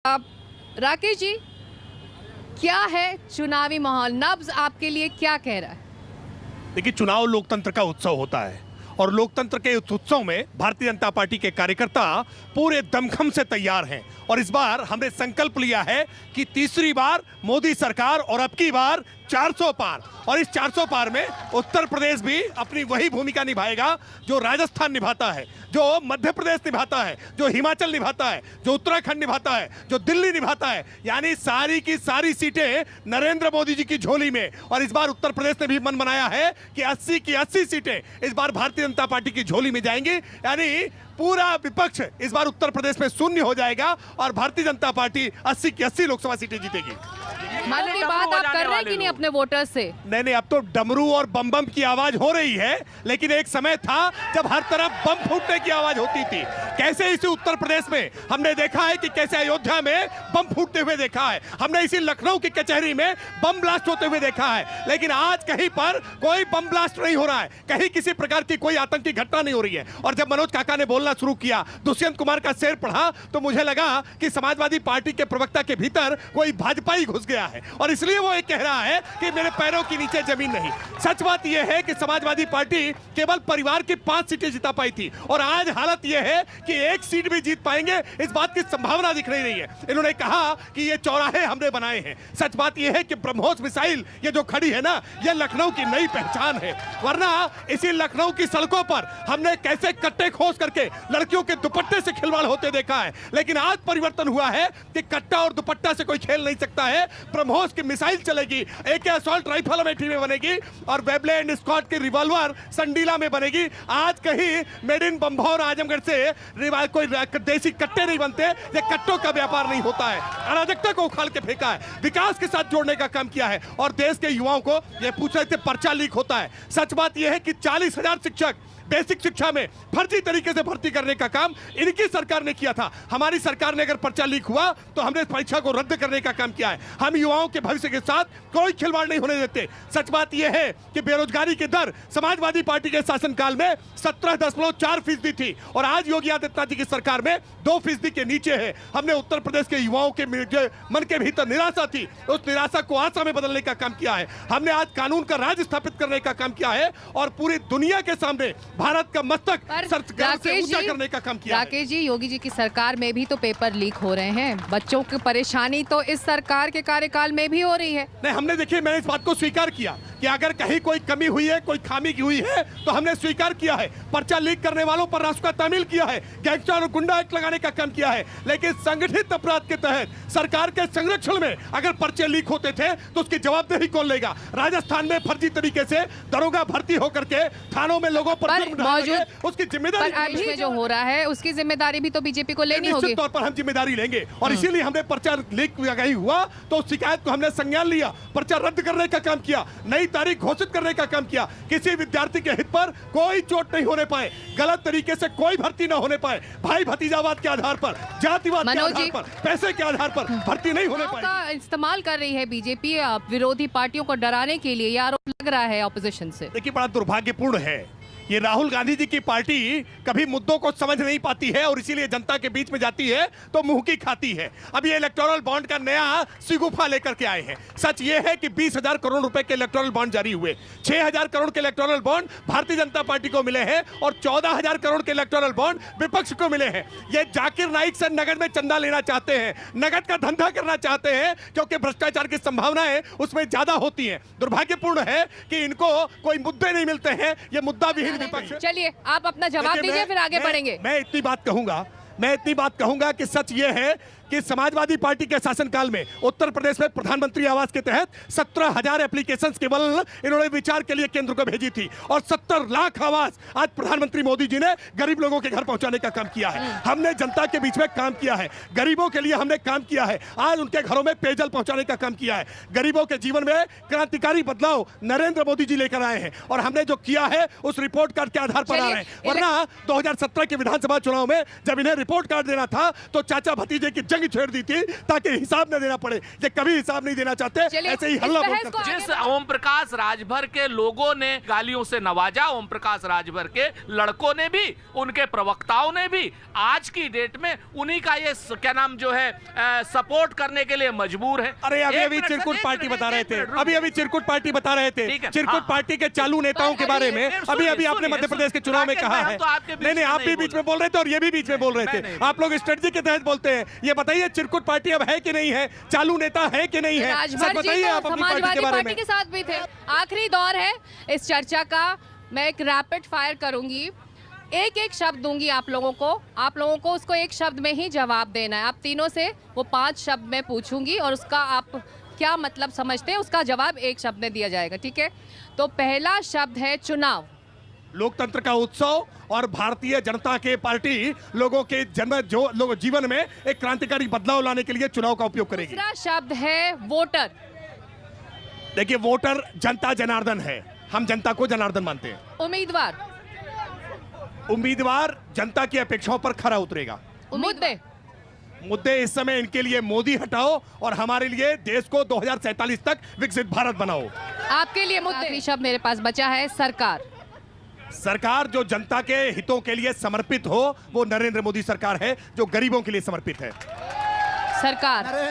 आप राकेश जी, क्या है चुनावी माहौल? नब्ज आपके लिए क्या कह रहा है? देखिए, चुनाव लोकतंत्र का उत्सव होता है और लोकतंत्र के उस उत्सव में भारतीय जनता पार्टी के कार्यकर्ता पूरे दमखम से तैयार हैं। और इस बार हमने संकल्प लिया है कि तीसरी बार मोदी सरकार और अब की बार 400 पार। और इस 400 पार में उत्तर प्रदेश भी अपनी वही भूमिका निभाएगा जो राजस्थान निभाता है, जो मध्य प्रदेश निभाता है, जो हिमाचल निभाता है, जो उत्तराखंड निभाता है, जो दिल्ली निभाता है। यानी सारी की सारी सीटें नरेंद्र मोदी जी की झोली में। और इस बार उत्तर प्रदेश ने भी मन बनाया है कि 80 की 80 सीटें इस बार भारतीय जनता पार्टी की झोली में जाएंगी। यानी पूरा विपक्ष इस बार उत्तर प्रदेश में शून्य हो जाएगा और भारतीय जनता पार्टी 80 की 80 लोकसभा सीटें जीतेगी। मन की बात आप कर रहे हैं कि नहीं अपने वोटर्स से? नहीं, अब तो डमरू और बम बम की आवाज हो रही है, लेकिन एक समय था जब हर तरफ बम फूटने की आवाज होती थी। कैसे इसी उत्तर प्रदेश में हमने देखा है कि कैसे अयोध्या में बम फूटते हुए देखा है, हमने इसी लखनऊ की कचहरी में बम ब्लास्ट होते हुए देखा है। लेकिन आज कहीं पर कोई बम ब्लास्ट नहीं हो रहा है, कहीं किसी प्रकार की कोई आतंकी घटना नहीं हो रही है। और जब मनोज काका ने बोलना शुरू किया, दुष्यंत कुमार का शेर पढ़ा, तो मुझे लगा कि समाजवादी पार्टी के प्रवक्ता के भीतर कोई भाजपाई घुस गया है और इसलिए वो ये कह रहा है कि मेरे पैरों के नीचे जमीन नहीं। सच बात यह है कि समाजवादी पार्टी केवल परिवार की 5 सीटें जिता पाई थी और आज हालत यह है कि 1 सीट भी जीत पाएंगे, इस बात की संभावना दिख नहीं रही है। इन्होंने कहा कि ये चौराहे हमने बनाए हैं। सच बात यह है कि ब्रह्मोस मिसाइल ये जो खड़ी है ना, ये लखनऊ की नई पहचान है। वरना इसी लखनऊ की सड़कों पर हमने कैसे कट्टे खोस करके लड़कियों के दुपट्टे से खिलवाड़ होते देखा है। लेकिन आज परिवर्तन हुआ है कि कट्टा और दुपट्टा से कोई खेल नहीं सकता है। ब्रह्मोस की मिसाइल चलेगी, एक असॉल्ट राइफल अमेठी में बनेगी और वेबलैंड स्कॉट की रिवॉल्वर संडीला में बनेगी। आज कहीं मेड इन बंभौर आजमगढ़ से कोई देसी कट्टे नहीं बनते। ये कट्टों का व्यापार नहीं होता है। अराजकता को उखाड़ के फेंका है, विकास के साथ जोड़ने का काम किया है। और देश के युवाओं को ये पूछ रहे थे पर्चा लीक होता है। सच बात यह है कि 40,000 शिक्षक बेसिक शिक्षा में फर्जी तरीके से भर्ती करने का काम इनकी सरकार ने किया था। हमारी सरकार ने अगर पर्चा लीक हुआ तो हमने परीक्षा को रद्द करने का काम किया है। हम युवाओं के भविष्य के साथ कोई खिलवाड़ नहीं होने देते। सच बात यह है कि बेरोजगारी की दर समाजवादी पार्टी के शासनकाल में 17.4% थी और आज योगी आदित्यनाथ जी की सरकार में 2% के नीचे है। हमने उत्तर प्रदेश के युवाओं के मन के भीतर निराशा थी, उस निराशा को आशा में बदलने का काम किया है। हमने आज कानून का राज स्थापित करने का काम किया है और पूरी दुनिया के सामने भारत का मस्तक से ऊंचा करने का काम किया। राकेश जी, योगी जी की सरकार में भी तो पेपर लीक हो रहे हैं। बच्चों की परेशानी तो इस सरकार के कार्यकाल में भी हो रही है। नहीं, हमने देखिए, मैंने इस बात को स्वीकार किया कि अगर कहीं कोई कमी हुई है, कोई खामी की हुई है तो हमने स्वीकार किया है। पर्चा लीक करने वालों पर रासुका तामील किया है, गैंगस्टर और गुंडा एक्ट लगाने का काम किया है। लेकिन संगठित अपराध के तहत सरकार के संरक्षण में अगर पर्चे लीक होते थे तो उसकी जवाबदेही कौन लेगा? राजस्थान में फर्जी तरीके से दरोगा भर्ती होकर के थानों में लोगों पर उसकी जिम्मेदारी में जो हो रहा है उसकी जिम्मेदारी भी तो बीजेपी को लेनी होगी। निश्चित तौर पर हम जिम्मेदारी लेंगे और इसीलिए हमने पर्चा लीक ही हुआ तो शिकायत को हमने संज्ञान लिया, पर्चा रद्द करने का काम किया, नई तारीख घोषित करने का काम किया। किसी विद्यार्थी के हित पर कोई चोट नहीं होने पाए, गलत तरीके से कोई भर्ती न होने पाए, भाई भतीजावाद के आधार पर, जातिवाद के आधार पर, पैसे के आधार पर भर्ती नहीं होने पाए। इस्तेमाल कर रही है बीजेपी विरोधी पार्टियों को डराने के लिए, ये आरोप लग रहा है ऑपोजिशन से। देखिए, बड़ा दुर्भाग्यपूर्ण है, ये राहुल गांधी जी की पार्टी कभी मुद्दों को समझ नहीं पाती है और इसीलिए जनता के बीच में जाती है तो मुंह की खाती है। अब ये इलेक्टोरल बॉन्ड का नया सिगुफा लेकर के आए हैं। सच ये है कि 20,000 करोड़ रुपए के इलेक्टोरल बॉन्ड जारी हुए, 6,000 करोड़ के electoral bond Bharatiya Janata party को मिले हैं और 14,000 करोड़ के इलेक्टोरल बॉन्ड विपक्ष को मिले हैं। ये जाकिर नाइक से नगद में चंदा लेना चाहते हैं, नगद का धंधा करना चाहते हैं क्योंकि भ्रष्टाचार की संभावनाएं उसमें ज्यादा होती हैं। दुर्भाग्यपूर्ण है कि इनको कोई मुद्दे नहीं मिलते हैं, ये मुद्दा विहीन। चलिए, आप अपना जवाब दीजिए, फिर आगे बढ़ेंगे। मैं इतनी बात कहूंगा कि सच ये है कि समाजवादी पार्टी के शासनकाल में उत्तर प्रदेश में प्रधानमंत्री आवास के तहत 17,000 एप्लीकेशंस केवल इन्होंने विचार के लिए केंद्र को भेजी थी और 70 लाख आवास आज प्रधानमंत्री मोदी जी ने गरीब लोगों के घर पहुंचाने का काम किया है। हमने जनता के बीच में काम किया है, गरीबों के लिए हमने काम किया है, आज उनके घरों में पेयजल पहुंचाने का काम किया है। गरीबों के जीवन में क्रांतिकारी बदलाव नरेंद्र मोदी जी लेकर आए हैं और हमने जो किया है उस रिपोर्ट कार्ड के आधार पर आ रहे हैं। वरना 2017 के विधानसभा चुनाव में जब इन्हें रिपोर्ट कार्ड देना था तो चाचा भतीजे की जंग छेड़ दी थी ताकि हिसाब न देना पड़े। ये कभी हिसाब नहीं देना चाहते, चलिए, ऐसे ही इस हल्ला बहस बोल को करते हैं। जिस ओम प्रकाश राजभर के लोगों ने गालियों से नवाजा, ओम प्रकाश राजभर के लड़कों ने भी, उनके प्रवक्ताओं ने भी आज की डेट में उन्हीं का ये क्या नाम जो है सपोर्ट करने के लिए मजबूर है। अरे अभी एक अभी मिनट सर, चिरकुट एक पार्टी मिनट, बता रहे एक थे, मिनट, अभी अभी चिरकुट पार्टी बता रहे थे, ठीक है, चिरकुट हाँ, पार्टी के चालू नेताओं के पर बारे अभी- में सुनिए, अभी अभी आपने सुनिए, मध्य प्रदेश के चुनाव में राकेश कहा भाई, हम है। तो आपके बीच नहीं नहीं, में आप नहीं भी बीच में बोल रहे थे और ये भी बीच में बोल रहे मैं थे। नहीं आप लोग स्ट्रेटजी के तहत बोलते हैं। ये बताइए चिरकुट पार्टी अब है कि नहीं है, चालू नेता है कि नहीं है, राजभर सच जी बताइए तो आप अपनी पार्टी समाजवादी के बारे पार्टी में। के साथ भी थे। आखिरी दौर है इस चर्चा का, मैं एक रैपिड फायर करूंगी, एक एक शब्द दूंगी आप लोगों को उसको एक शब्द में ही जवाब देना है। आप तीनों से वो 5 शब्द में पूछूंगी और उसका आप क्या मतलब समझते हैं उसका जवाब एक शब्द में दिया जाएगा, ठीक है? तो पहला शब्द है चुनाव। लोकतंत्र का उत्सव और भारतीय जनता के पार्टी लोगों के जन्म जो लोग जीवन में एक क्रांतिकारी बदलाव लाने के लिए चुनाव का उपयोग करेगी। दूसरा शब्द है वोटर। देखिए वोटर जनता जनार्दन है, हम जनता को जनार्दन मानते हैं। उम्मीदवार। उम्मीदवार जनता की अपेक्षाओं पर खरा उतरेगा। मुद्दे। मुद्दे इस समय इनके लिए मोदी हटाओ और हमारे लिए देश को 2047 तक विकसित भारत बनाओ। आपके लिए मुद्दे। आखिरी शब्द मेरे पास बचा है सरकार। सरकार जो जनता के हितों के लिए समर्पित हो वो नरेंद्र मोदी सरकार है, जो गरीबों के लिए समर्पित है। सरकार।